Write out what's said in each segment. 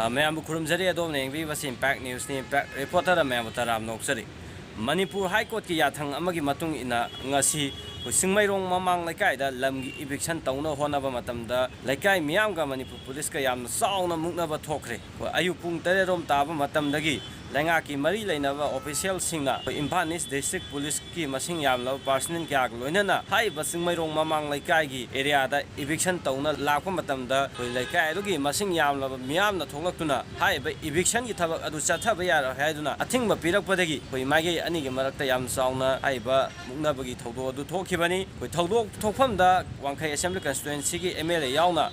ma'am खुरमजरी अदोम impact news नि इम्पैक्ट रिपोर्टर मैम तराम नौजरी मणिपुर हाई कोर्ट की याथंग अमगी मतुंग इना ngasi सिंगमैरोंग ममांग लैकायदा लमगी इविक्शन तौना होनाबा मतमदा लैकाय मियामगा मणिपुर पुलिस का यामना साउना मुक्नबा थोखरे अयु पुंग 3 रोम ताबा मतमदगी लैंगा की मरी लेनबा ऑफिशियल सिंगना इम्फाल ईस्ट डिस्ट्रिक्ट पुलिस की मसिंग यामला पर्सनल क्या लोइनना हाइबा सिंगमैरोंग ममांग लैकाय की एरियादा इविक्शन तौना लाखो मतमदा लैकाय दुगी मसिंग यामला मियामना थोलक्तुना हाइबा इविक्शन की थबक अदु चथबा यार हाइदुना अथिंगबा पिरकपदगी मागे अनि की मरक्ता याम साउना हाइबा मुक्नबगी थौदो अदु थोखिबनी थौदोक थोफमदा वांखै असेंबली कंस्टिट्युएंसी की एमएलए यावना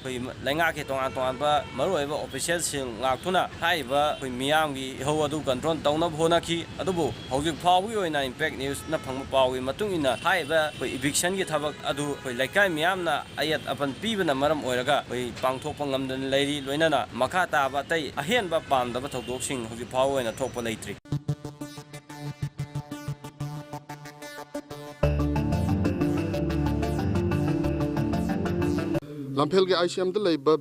लैंगा के तोंगान मरुओइबा ऑफिशियल सिंग लाक्तुना हाइबा मियामगी हौ अदु कंट्रोल तौना होनाखी अदुबु हौजिक फाउगी ओइना इम्पैक्ट न्यूज़ न फंग पाउगी मतुंग इना हाइबा इविक्शन की थबक अदु लैकाय मियामना अयत अपन पीबना मरम ओइरगा पांगथोकपा ngamdन लैरी लोइनना मखा ताबा तै अहेनबा पामदबा थौदोकसिंग हौजिक फाउ ओइना थोकपा लैत्रि लम्फेल के ICM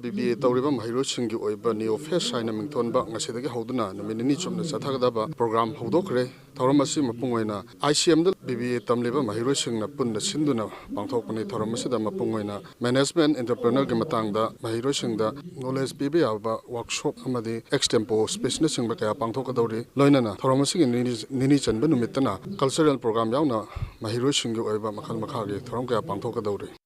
BBA तौरीब महैरोसिंगी ओइबा नियो फेस हाइना मिंथोनबा ngasiदगी हौदुना नुमिनिनी चुमना चथागदाबा प्रोग्राम हौदोखरे थौरम असि मपुंग ओइना ICM BBA तमलेबा महैरोसिंगना पुन्ना सिंदुना पांथोकपनि थौरम असिदा मपुंग ओइना मैनेजमेंट एंटरप्रेन्योर के मतंगदा महैरोसिंगदा नॉलेज पीबे याबा वर्कशॉप अमदि एक्सटेम्पो स्पेशल सिंगबा कया पांथोकदौरी लोइनना थौरम असिगी निनी चनबा नुमितना कल्चरल प्रोग्राम यावना महैरोसिंगी ओइबा मखल मखागी थौरम कया पांथोकदौरी